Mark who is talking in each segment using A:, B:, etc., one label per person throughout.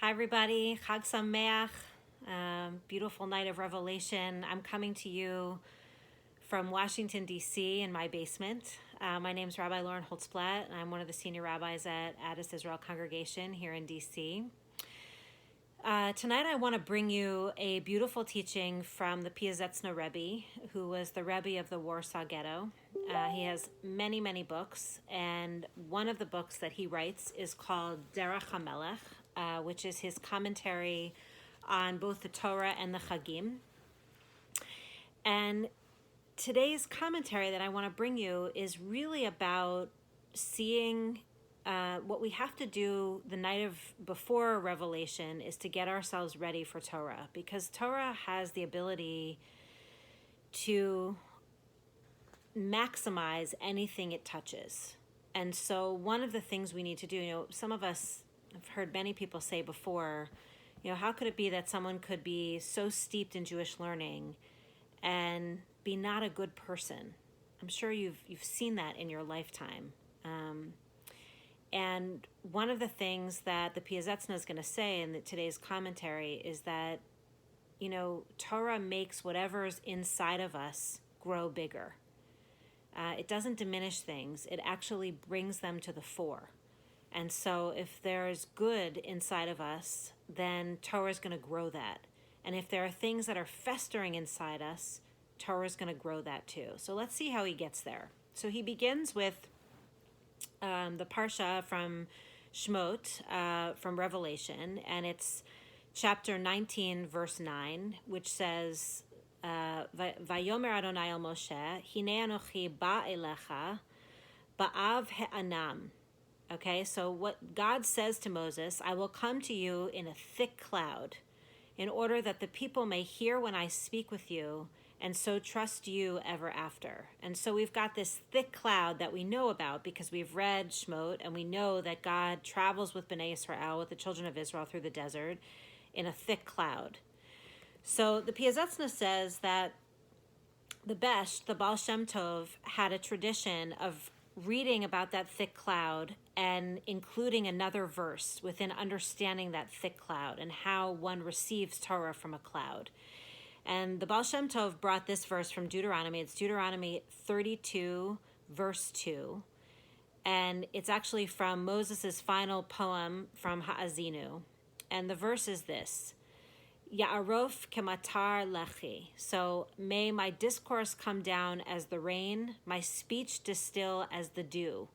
A: Hi everybody, Chag Sameach, beautiful night of Revelation. I'm coming to you from Washington, D.C. in my basement. My name is Rabbi Holtzblatt, and I'm one of the senior rabbis at Addis Israel Congregation here in D.C. Tonight I want to bring you a beautiful teaching from the Piazetzna Rabbi, who was the Rabbi of the Warsaw Ghetto. He has many, many books, and one of the books that he writes is called Derech HaMelech, which is his commentary on both the Torah and the Chagim. And today's commentary that I want to bring you is really about seeing what we have to do the night of before Revelation is to get ourselves ready for Torah, because Torah has the ability to maximize anything it touches. And so one of the things we need to do, some of us have heard many people say before, how could it be that someone could be so steeped in Jewish learning and be not a good person? I'm sure you've seen that in your lifetime. And one of the things that the Piazetzna is going to say in today's commentary is that, Torah makes whatever's inside of us grow bigger. It doesn't diminish things. It actually brings them to the fore. And so if there's good inside of us, then Torah is going to grow that. And if there are things that are festering inside us, Torah is going to grow that too. So let's see how he gets there. So he begins with the Parsha from Shemot, from Revelation, and it's chapter 19, verse 9, which says, Vayomer Adonai el Moshe, Hine anochi ba elecha, ba'av he'anam. Okay, so what God says to Moses, I will come to you in a thick cloud, in order that the people may hear when I speak with you, and so trust you ever after. And so we've got this thick cloud that we know about because we've read Shemot, and we know that God travels with Bnei Israel, with the children of Israel, through the desert in a thick cloud. So the Piazetzna says that the Baal Shem Tov, had a tradition of reading about that thick cloud and including another verse within understanding that thick cloud and how one receives Torah from a cloud. And the Baal Shem Tov brought this verse from Deuteronomy. It's Deuteronomy 32, verse 2. And it's actually from Moses' final poem from Ha'azinu. And the verse is this: Ya'arof kematar lechi. So may my discourse come down as the rain, my speech distill as the dew,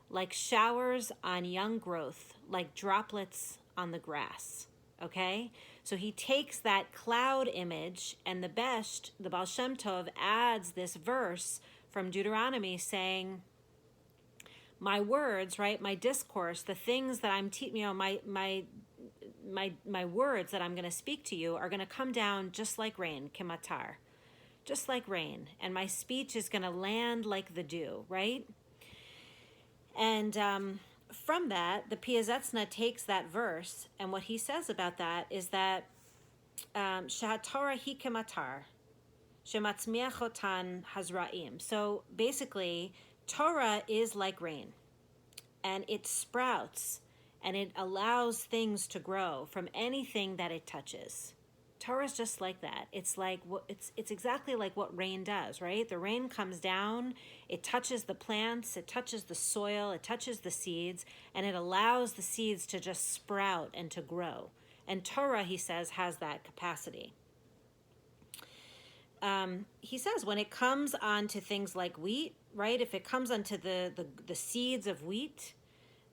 A: like showers on young growth, like droplets on the grass. Okay? So he takes that cloud image, and the Baal Shem Tov adds this verse from Deuteronomy saying, my words, right, my discourse, the things that I'm my words that I'm going to speak to you are going to come down just like rain, kematar, just like rain. And my speech is going to land like the dew, right? And from that, the Piazetzna takes that verse, and what he says about that is that Torah hi kematar, shematzmiachotan hazraim. So basically, Torah is like rain, and it sprouts, and it allows things to grow from anything that it touches. Torah is just like that. It's like it's exactly like what rain does, right? The rain comes down, it touches the plants, it touches the soil, it touches the seeds, and it allows the seeds to just sprout and to grow. And Torah, he says, has that capacity. He says when it comes onto things like wheat, right? If it comes onto the seeds of wheat,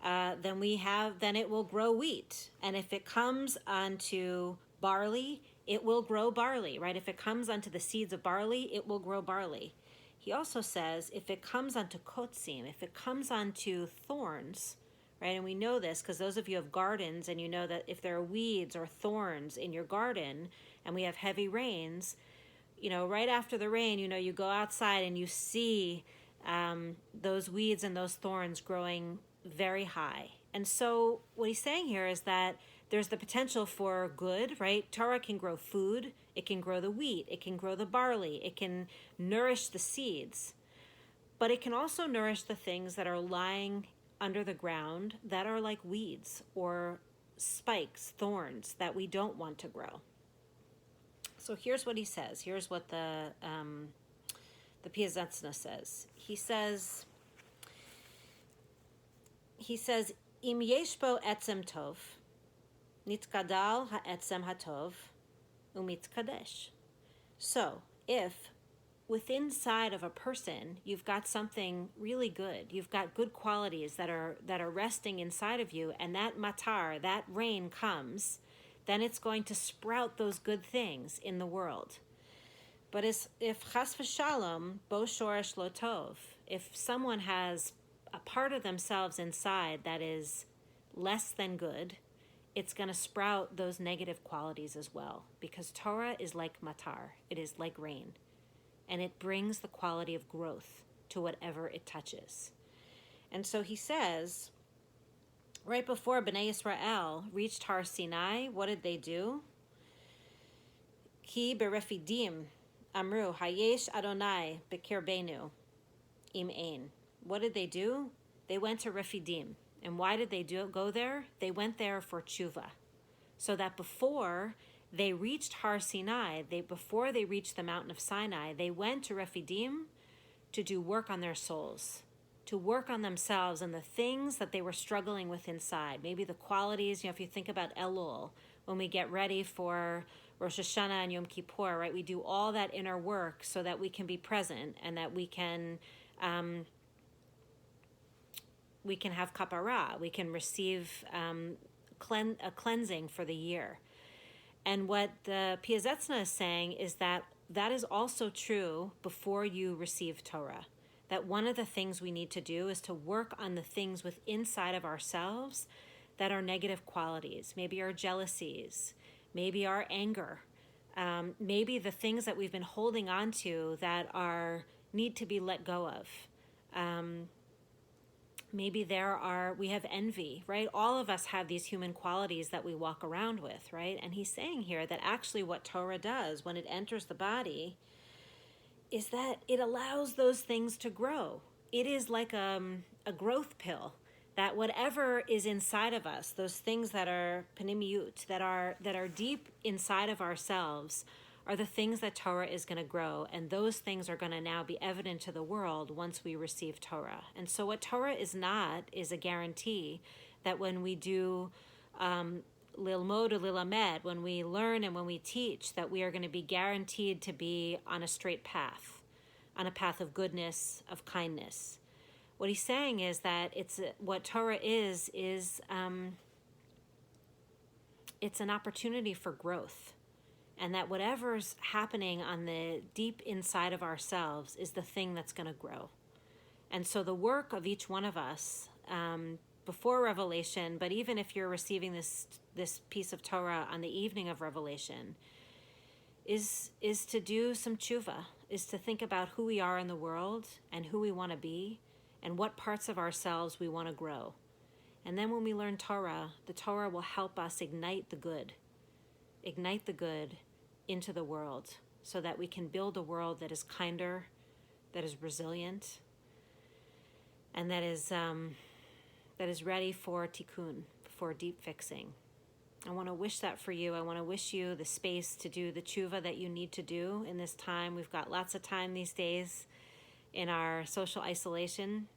A: then it will grow wheat. And if it comes onto barley, it will grow barley, right? If it comes onto the seeds of barley, it will grow barley. He also says if it comes onto kotzim, if it comes onto thorns, right? And we know this because those of you have gardens, and you know that if there are weeds or thorns in your garden and we have heavy rains, right after the rain, you go outside and you see those weeds and those thorns growing very high. And so what he's saying here is that there's the potential for good, right? Torah can grow food, it can grow the wheat, it can grow the barley, it can nourish the seeds, but it can also nourish the things that are lying under the ground that are like weeds or spikes, thorns that we don't want to grow. So here's what he says. Here's what the Piazetzna says. He says, Im yesh bo etzem tov, nitkadal ha'etzem hatov, umitkadesh. So, if within inside of a person you've got something really good, you've got good qualities that are resting inside of you, and that matar, that rain comes, then it's going to sprout those good things in the world. But if chas v'shalom bo shoresh lo tov, if someone has a part of themselves inside that is less than good, it's going to sprout those negative qualities as well, because Torah is like matar, it is like rain, and it brings the quality of growth to whatever it touches. And so he says, right before Bnei Yisrael reached Har Sinai, what did they do? Ki berefidim amru hayesh Adonai bekirbeinu im ein. What did they do? They went to Refidim. And why did they go there? They went there for tshuva. So that before they reached Har Sinai, before they reached the mountain of Sinai, they went to Refidim to do work on their souls, to work on themselves and the things that they were struggling with inside. Maybe the qualities, if you think about Elul, when we get ready for Rosh Hashanah and Yom Kippur, right? We do all that inner work so that we can be present and that we can have kapara, we can receive a cleansing for the year. And what the Piazetzna is saying is that is also true before you receive Torah. That one of the things we need to do is to work on the things inside of ourselves that are negative qualities, maybe our jealousies, maybe our anger, maybe the things that we've been holding on to that need to be let go of. Maybe we have envy, right? All of us have these human qualities that we walk around with, right? And he's saying here that actually what Torah does when it enters the body is that it allows those things to grow. It is like a growth pill, that whatever is inside of us, those things that are panimiyut, that are deep inside of ourselves, are the things that Torah is going to grow, and those things are going to now be evident to the world once we receive Torah. And so what Torah is not is a guarantee that when we do lilmod or lilamed, when we learn and when we teach, that we are going to be guaranteed to be on a straight path, on a path of goodness, of kindness. What he's saying is that what Torah is it's an opportunity for growth. And that whatever's happening on the deep inside of ourselves is the thing that's going to grow. And so the work of each one of us before Revelation, but even if you're receiving this piece of Torah on the evening of Revelation, is to do some tshuva, is to think about who we are in the world and who we want to be and what parts of ourselves we want to grow. And then when we learn Torah, the Torah will help us ignite the good into the world so that we can build a world that is kinder, that is resilient, and that is ready for tikkun, for deep fixing. I want to wish that for you. I want to wish you the space to do the tshuva that you need to do in this time. We've got lots of time these days in our social isolation.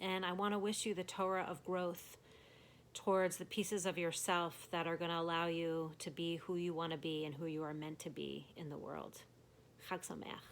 A: And I want to wish you the Torah of growth towards the pieces of yourself that are going to allow you to be who you want to be and who you are meant to be in the world. Chag Sameach.